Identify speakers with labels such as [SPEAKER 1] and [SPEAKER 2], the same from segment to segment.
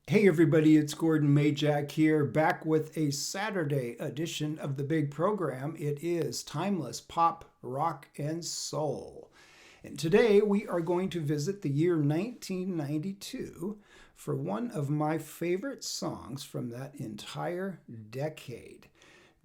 [SPEAKER 1] Hey everybody, it's Gordon Majak here, back with a Saturday edition of the big program. It is Timeless Pop, Rock, and Soul. And today we are going to visit the year 1992 for one of my favorite songs from that entire decade.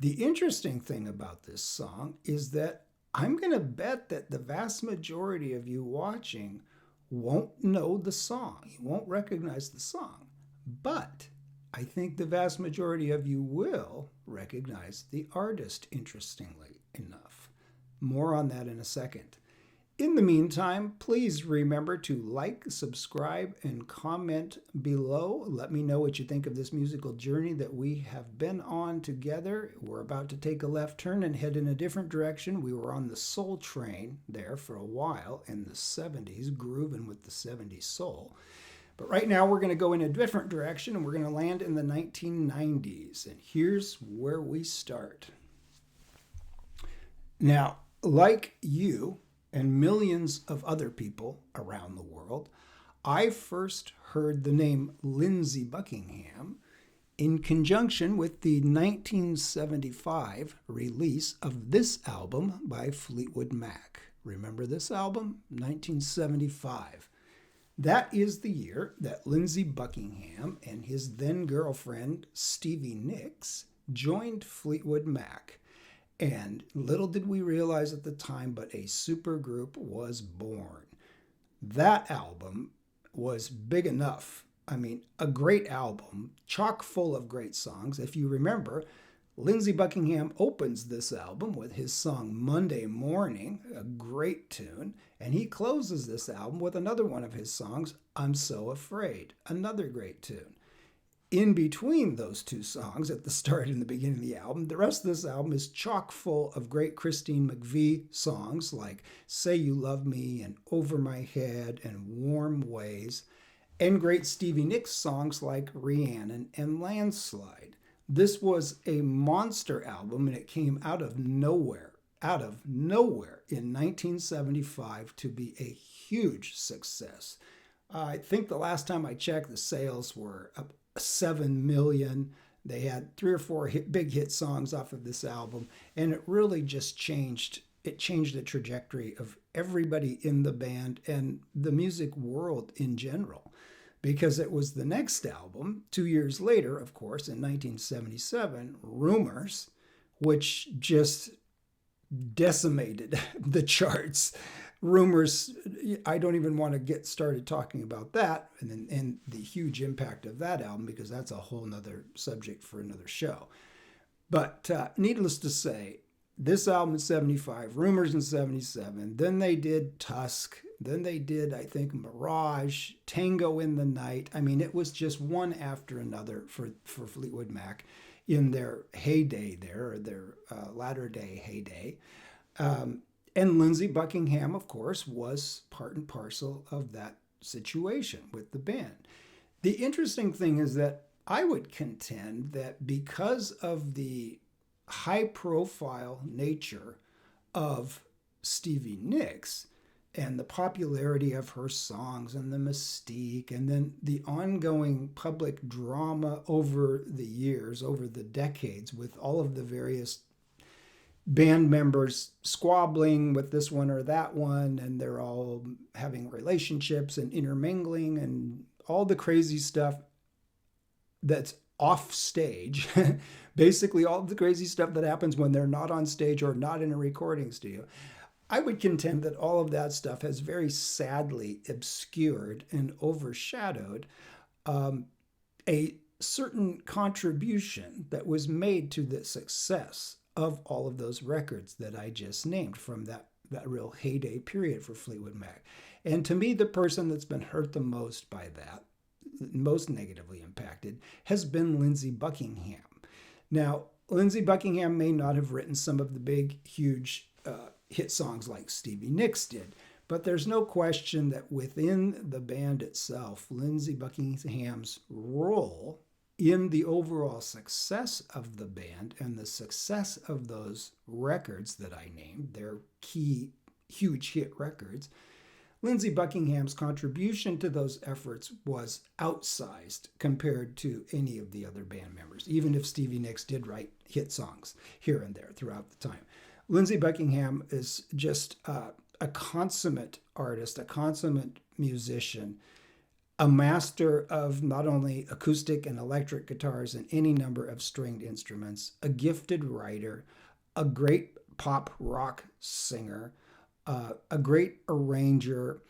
[SPEAKER 1] The interesting thing about this song is that I'm going to bet that the vast majority of you watching won't know the song. You won't recognize the song. But I think the vast majority of you will recognize the artist, interestingly enough. More on that in a second. In the meantime, please remember to like, subscribe, and comment below. Let me know what you think of this musical journey that we have been on together. We're about to take a left turn and head in a different direction. We were on the soul train there for a while in the 70s, grooving with the 70s soul. But right now we're going to go in a different direction and we're going to land in the 1990s. And here's where we start. Now, like you and millions of other people around the world, I first heard the name Lindsey Buckingham in conjunction with the 1975 release of this album by Fleetwood Mac. Remember this album? 1975. That is the year that Lindsey Buckingham and his then girlfriend, Stevie Nicks, joined Fleetwood Mac. And little did we realize at the time, but a supergroup was born. That album was big enough. I mean, a great album, chock full of great songs. If you remember, Lindsey Buckingham opens this album with his song Monday Morning, a great tune, and he closes this album with another one of his songs, I'm So Afraid, another great tune. In between those two songs, at the start and the beginning of the album, the rest of this album is chock full of great Christine McVie songs like Say You Love Me and Over My Head and Warm Ways, and great Stevie Nicks songs like Rhiannon and Landslide. This was a monster album and it came out of nowhere in 1975 to be a huge success. I think the last time I checked, the sales were up 7 million. They had 3 or 4 big hit songs off of this album, and it really just changed. It changed the trajectory of everybody in the band and the music world in general, because it was the next album, 2 years later, of course, in 1977, Rumors, which just decimated the charts. Rumors, I don't even want to get started talking about that and the huge impact of that album, because that's a whole nother subject for another show. But needless to say, this album in 75, Rumors in 77, then they did Tusk, then they did, I think, Mirage, Tango in the Night. I mean, it was just one after another for Fleetwood Mac in their heyday there, or their latter-day heyday. And Lindsey Buckingham, of course, was part and parcel of that situation with the band. The interesting thing is that I would contend that because of the high-profile nature of Stevie Nicks and the popularity of her songs and the mystique and then the ongoing public drama over the years, over the decades, with all of the various band members squabbling with this one or that one, and they're all having relationships and intermingling and all the crazy stuff that's off stage. Basically all the crazy stuff that happens when they're not on stage or not in a recording studio. I would contend that all of that stuff has very sadly obscured and overshadowed a certain contribution that was made to the success of all of those records that I just named from that real heyday period for Fleetwood Mac. And to me, the person that's been hurt the most by that, most negatively impacted, has been Lindsey Buckingham. Now, Lindsey Buckingham may not have written some of the big, huge hit songs like Stevie Nicks did, but there's no question that within the band itself, Lindsey Buckingham's role in the overall success of the band and the success of those records that I named, their key huge hit records, Lindsey Buckingham's contribution to those efforts was outsized compared to any of the other band members, even if Stevie Nicks did write hit songs here and there throughout the time. Lindsey Buckingham is just a consummate artist, a consummate musician, a master of not only acoustic and electric guitars and any number of stringed instruments, a gifted writer, a great pop rock singer, a great arranger,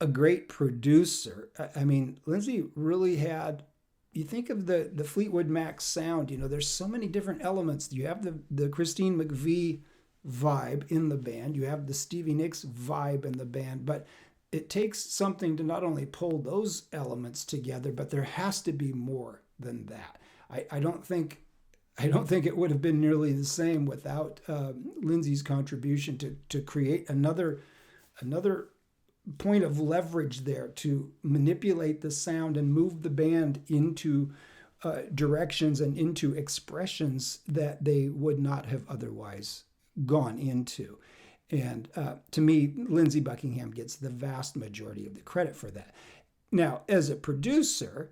[SPEAKER 1] a great producer. I mean, Lindsey really had, you think of the Fleetwood Mac sound, there's so many different elements. You have the Christine McVie vibe in the band, you have the Stevie Nicks vibe in the band, but it takes something to not only pull those elements together, but there has to be more than that. I don't think it would have been nearly the same without Lindsey's contribution to create another point of leverage there to manipulate the sound and move the band into directions and into expressions that they would not have otherwise gone into. And to me, Lindsey Buckingham gets the vast majority of the credit for that. Now, as a producer,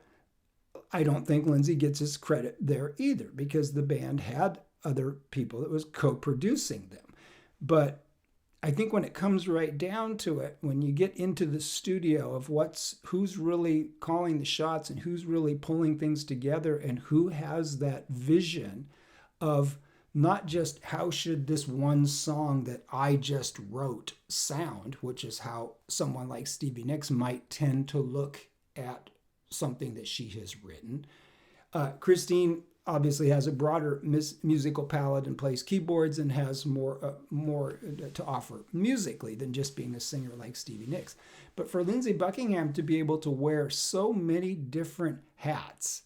[SPEAKER 1] I don't think Lindsey gets his credit there either, because the band had other people that was co-producing them. But I think when it comes right down to it, when you get into the studio of who's really calling the shots and who's really pulling things together and who has that vision of not just how should this one song that I just wrote sound, which is how someone like Stevie Nicks might tend to look at something that she has written. Christine obviously has a broader musical palette and plays keyboards and has more to offer musically than just being a singer like Stevie Nicks. But for Lindsey Buckingham to be able to wear so many different hats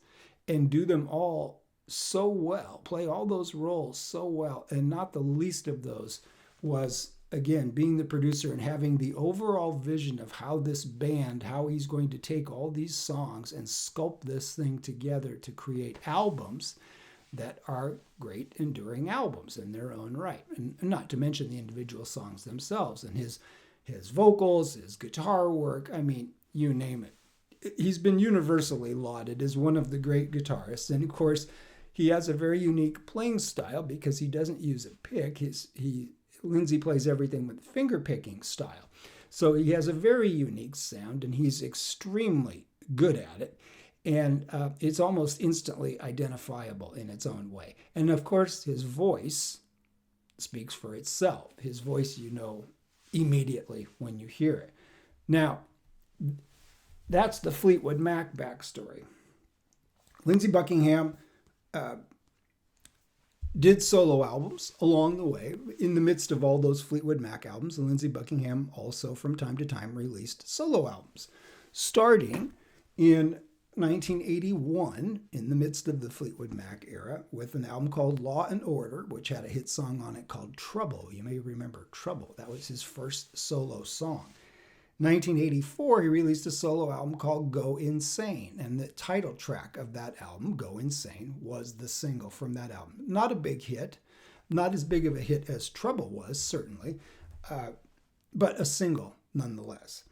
[SPEAKER 1] and do them all so well, play all those roles so well, and not the least of those was, again, being the producer and having the overall vision of how this band, how he's going to take all these songs and sculpt this thing together to create albums that are great, enduring albums in their own right. And not to mention the individual songs themselves and his vocals, his guitar work, I mean, you name it. He's been universally lauded as one of the great guitarists. And of course, he has a very unique playing style because he doesn't use a pick. Lindsey plays everything with finger picking style. So he has a very unique sound and he's extremely good at it. And it's almost instantly identifiable in its own way. And of course, his voice speaks for itself. His voice, immediately when you hear it. Now, that's the Fleetwood Mac backstory. Lindsey Buckingham did solo albums along the way. In the midst of all those Fleetwood Mac albums, Lindsey Buckingham also from time to time released solo albums. Starting in 1981, in the midst of the Fleetwood Mac era, with an album called Law and Order, which had a hit song on it called Trouble. You may remember Trouble. That was his first solo song. 1984, he released a solo album called Go Insane, and the title track of that album, Go Insane, was the single from that album. Not a big hit, not as big of a hit as Trouble was, certainly, but a single nonetheless.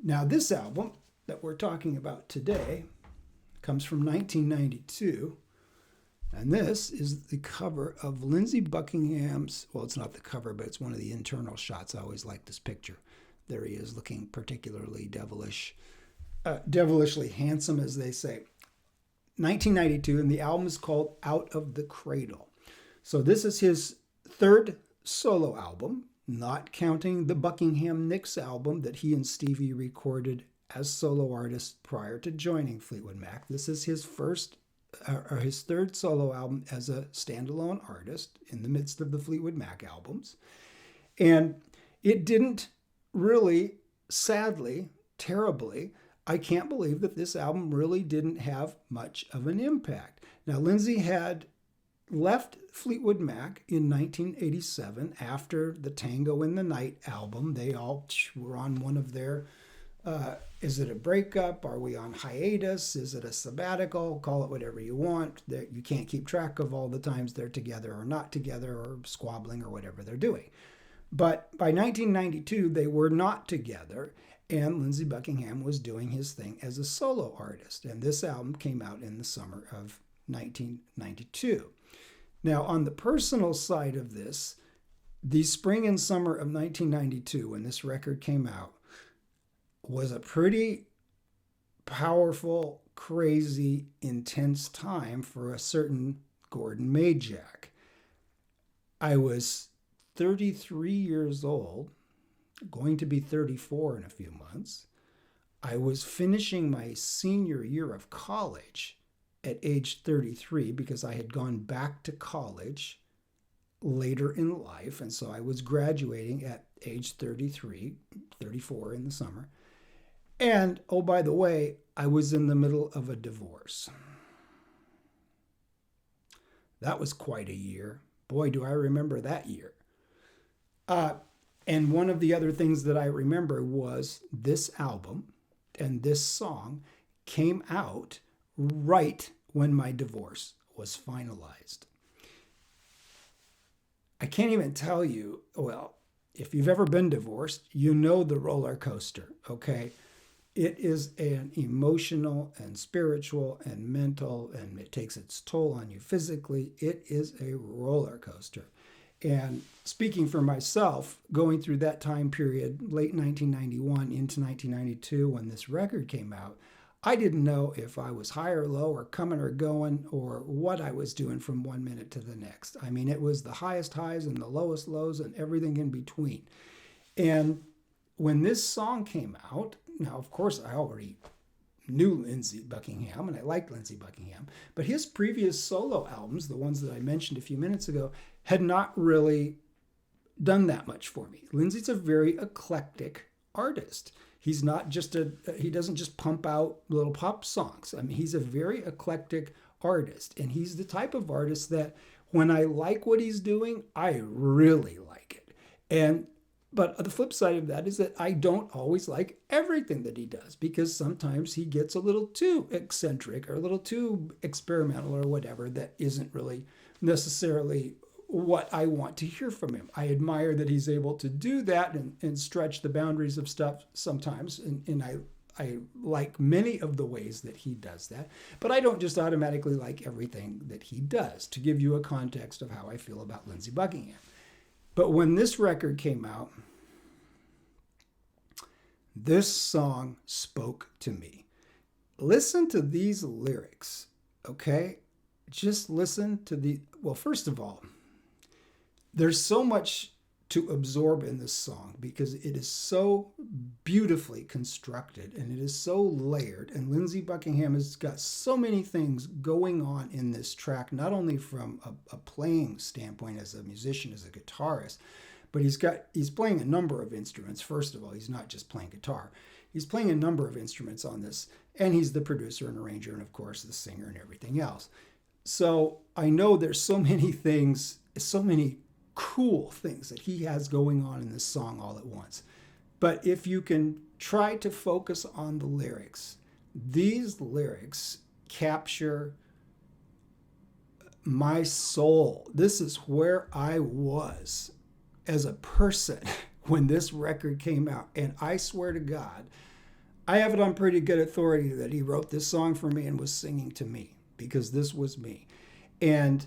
[SPEAKER 1] Now, this album that we're talking about today comes from 1992, and this is the cover of Lindsey Buckingham's, well, it's not the cover, but it's one of the internal shots. I always like this picture. There he is, looking particularly devilishly handsome, as they say. 1992, and the album is called Out of the Cradle. So this is his third solo album, not counting the Buckingham Nicks album that he and Stevie recorded as solo artists prior to joining Fleetwood Mac. This is his his third solo album as a standalone artist in the midst of the Fleetwood Mac albums. And it didn't really, sadly, terribly, I can't believe that this album really didn't have much of an impact. Now, Lindsey had left Fleetwood Mac in 1987 after the Tango in the Night album. They all were on one of their, is it a breakup? Are we on hiatus? Is it a sabbatical? Call it whatever you want. You can't keep track of all the times they're together or not together or squabbling or whatever they're doing. But by 1992, they were not together, and Lindsey Buckingham was doing his thing as a solo artist. And this album came out in the summer of 1992. Now, on the personal side of this, the spring and summer of 1992, when this record came out, was a pretty powerful, crazy, intense time for a certain Gordon Majak. I was 33 years old, going to be 34 in a few months. I was finishing my senior year of college at age 33 because I had gone back to college later in life. And so I was graduating at age 33, 34 in the summer. And, oh, by the way, I was in the middle of a divorce. That was quite a year. Boy, do I remember that year. And one of the other things that I remember was this album and this song came out right when my divorce was finalized. I can't even tell you, well, if you've ever been divorced, you know the roller coaster, okay? It is an emotional and spiritual and mental, and it takes its toll on you physically. It is a roller coaster. And speaking for myself, going through that time period, late 1991 into 1992, when this record came out, I didn't know if I was high or low or coming or going or what I was doing from one minute to the next. I mean, it was the highest highs and the lowest lows and everything in between. And when this song came out, now, of course, I already knew Lindsey Buckingham, and I liked Lindsey Buckingham, but his previous solo albums, the ones that I mentioned a few minutes ago, had not really done that much for me. Lindsey's a very eclectic artist. He's not just he doesn't just pump out little pop songs. I mean, he's a very eclectic artist, and he's the type of artist that when I like what he's doing, I really like it. But the flip side of that is that I don't always like everything that he does, because sometimes he gets a little too eccentric or a little too experimental or whatever that isn't really necessarily what I want to hear from him. I admire that he's able to do that and stretch the boundaries of stuff sometimes. And I like many of the ways that he does that. But I don't just automatically like everything that he does, to give you a context of how I feel about Lindsey Buckingham. But when this record came out, this song spoke to me. Listen to these lyrics, okay? Just listen to well, first of all, there's so much to absorb in this song because it is so beautifully constructed and it is so layered. And Lindsey Buckingham has got so many things going on in this track, not only from a playing standpoint as a musician, as a guitarist, but he's playing a number of instruments. First of all, he's not just playing guitar. He's playing a number of instruments on this, and he's the producer and arranger and, of course, the singer and everything else. So I know there's so many things, so many cool things that he has going on in this song all at once. But if you can try to focus on the lyrics, these lyrics capture my soul. This is where I was as a person when this record came out. And I swear to God, I have it on pretty good authority that he wrote this song for me and was singing to me, because this was me. And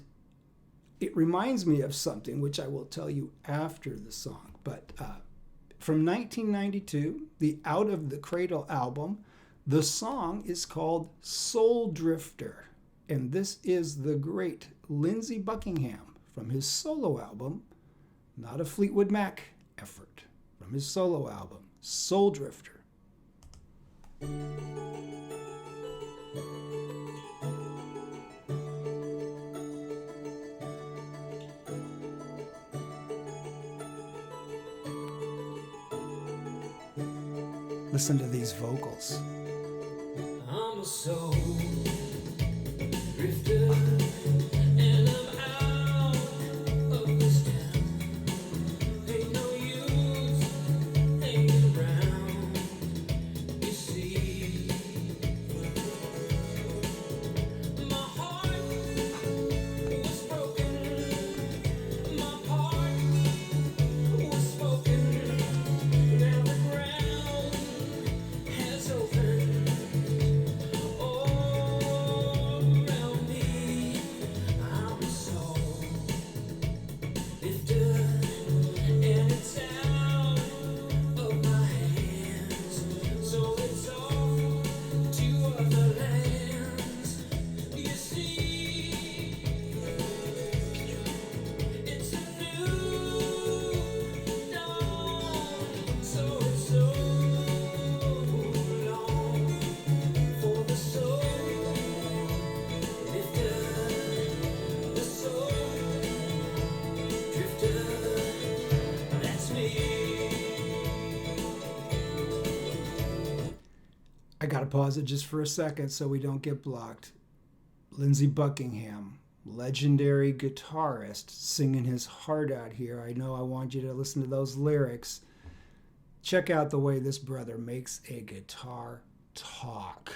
[SPEAKER 1] it reminds me of something which I will tell you after the song. But from 1992, the Out of the Cradle album, the song is called Soul Drifter. And this is the great Lindsey Buckingham from his solo album, not a Fleetwood Mac effort, from his solo album, Soul Drifter. Listen to these vocals.
[SPEAKER 2] I'm a soul drifter, and I'm out of this town. Ain't no use hanging around, you see. My heart was broken, my heart was spoken. Now the ground
[SPEAKER 1] I got to pause it just for a second so we don't get blocked. Lindsey Buckingham, legendary guitarist, singing his heart out here. I know I want you to listen to those lyrics. Check out the way this brother makes a guitar talk.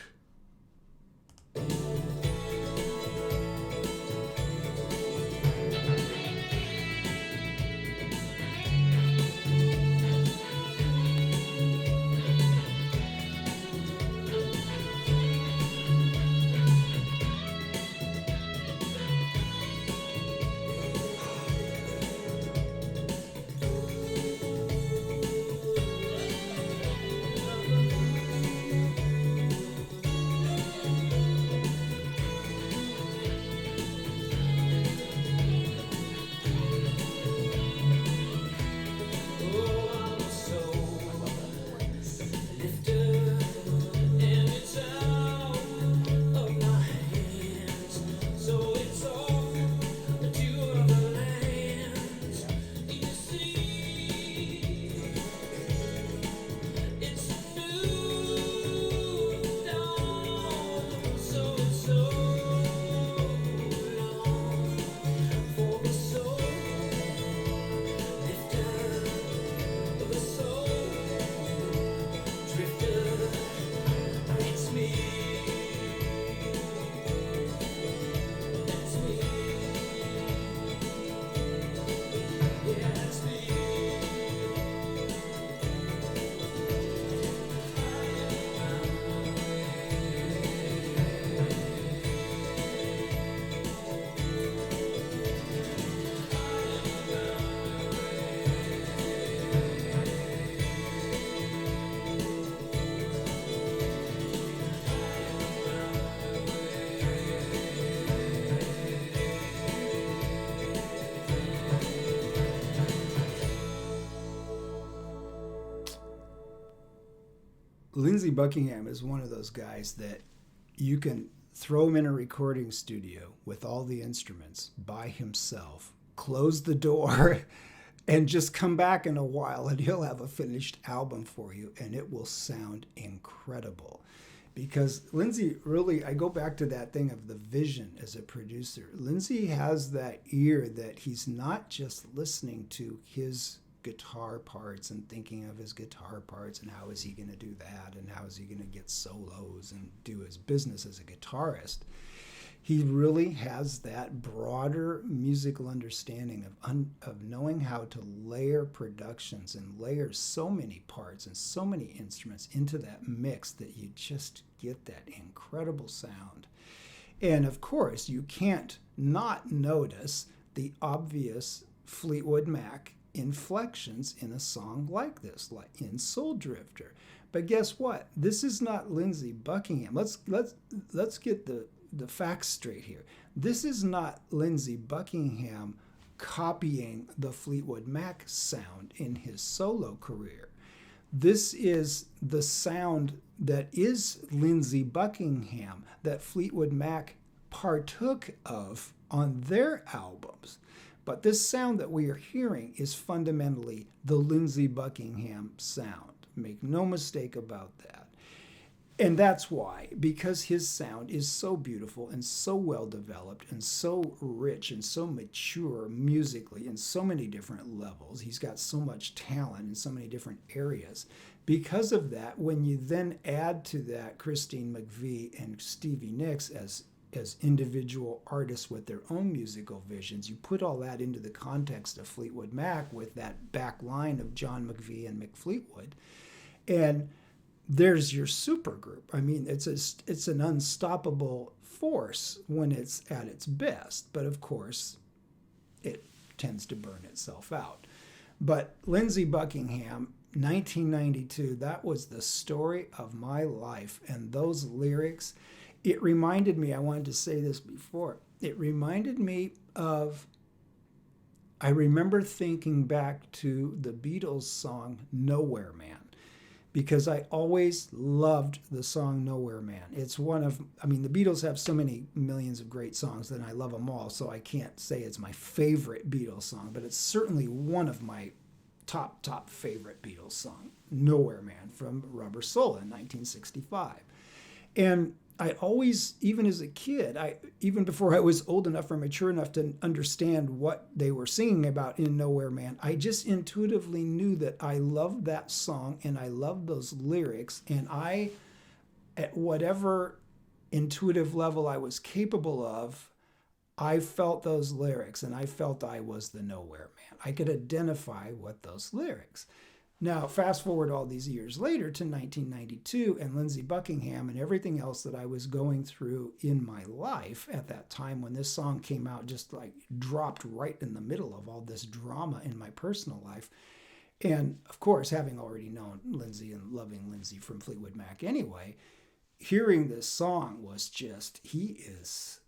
[SPEAKER 1] Lindsey Buckingham is one of those guys that you can throw him in a recording studio with all the instruments by himself, close the door, and just come back in a while and he'll have a finished album for you and it will sound incredible. Because Lindsey really, I go back to that thing of the vision as a producer. Lindsey has that ear that he's not just listening to his guitar parts and thinking of his guitar parts and how is he going to do that and how is he going to get solos and do his business as a guitarist. He really has that broader musical understanding of knowing how to layer productions and layer so many parts and so many instruments into that mix that you just get that incredible sound. And of course, you can't not notice the obvious Fleetwood Mac inflections in a song like this, like in Soul Drifter. But guess what? This is not Lindsey Buckingham. Let's get the facts straight here. This is not Lindsey Buckingham copying the Fleetwood Mac sound in his solo career. This is the sound that is Lindsey Buckingham that Fleetwood Mac partook of on their albums. But this sound that we are hearing is fundamentally the Lindsey Buckingham sound. Make no mistake about that. And that's why, because his sound is so beautiful and so well developed and so rich and so mature musically in so many different levels. He's got so much talent in so many different areas. Because of that, when you then add to that Christine McVie and Stevie Nicks as individual artists with their own musical visions, you put all that into the context of Fleetwood Mac with that back line of John McVie and Mick Fleetwood. And there's your supergroup. I mean, it's an unstoppable force when it's at its best, but of course, it tends to burn itself out. But Lindsey Buckingham, 1992, that was the story of my life. And those lyrics, it reminded me, I wanted to say this before, it reminded me of, I remember thinking back to the Beatles song, Nowhere Man. Because I always loved the song Nowhere Man. It's one of, I mean, the Beatles have so many millions of great songs that I love them all, so I can't say it's my favorite Beatles song, but it's certainly one of my top favorite Beatles song, Nowhere Man from Rubber Soul in 1965. And I always, even as a kid, even before I was old enough or mature enough to understand what they were singing about in Nowhere Man, I just intuitively knew that I loved that song and I loved those lyrics. And I, at whatever intuitive level I was capable of, I felt those lyrics and I felt I was the Nowhere Man. I could identify with those lyrics. Now, fast forward all these years later to 1992 and Lindsey Buckingham and everything else that I was going through in my life at that time when this song came out, just like dropped right in the middle of all this drama in my personal life. And of course, having already known Lindsey and loving Lindsey from Fleetwood Mac anyway, hearing this song was just, he's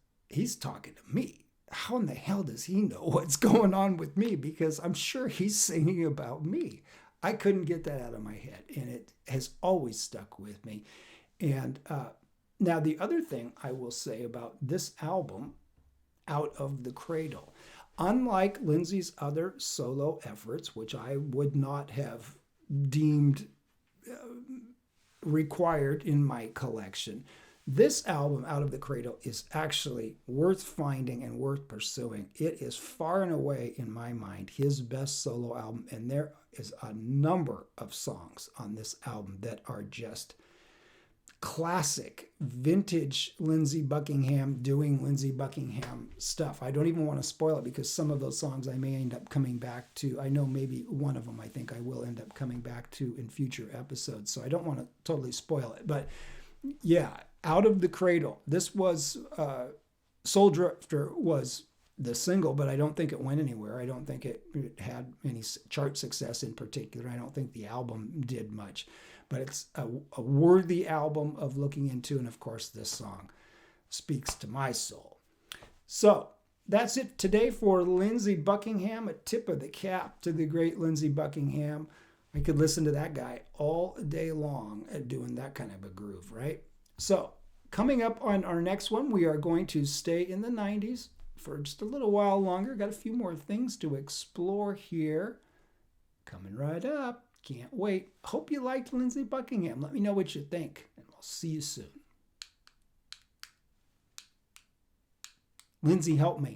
[SPEAKER 1] talking to me. How in the hell does he know what's going on with me? Because I'm sure he's singing about me. I couldn't get that out of my head, and it has always stuck with me. And now the other thing I will say about this album, Out of the Cradle, unlike Lindsey's other solo efforts, which I would not have deemed required in my collection, this album, Out of the Cradle, is actually worth finding and worth pursuing. It is far and away, in my mind, his best solo album, and there is a number of songs on this album that are just classic, vintage Lindsey Buckingham doing Lindsey Buckingham stuff. I don't even want to spoil it because some of those songs I may end up coming back to. I know maybe one of them I think I will end up coming back to in future episodes, so I don't want to totally spoil it. But yeah, Out of the Cradle. This was, Soul Drifter was the single, but I don't think it went anywhere. I don't think it had any chart success in particular. I don't think the album did much, but it's a worthy album of looking into. And of course, this song speaks to my soul. So that's it today for Lindsey Buckingham. A tip of the cap to the great Lindsey Buckingham. I could listen to that guy all day long doing that kind of a groove, right? So coming up on our next one, we are going to stay in the 90s for just a little while longer. Got a few more things to explore here. Coming right up. Can't wait. Hope you liked Lindsey Buckingham. Let me know what you think, and I'll see you soon. Lindsey, help me.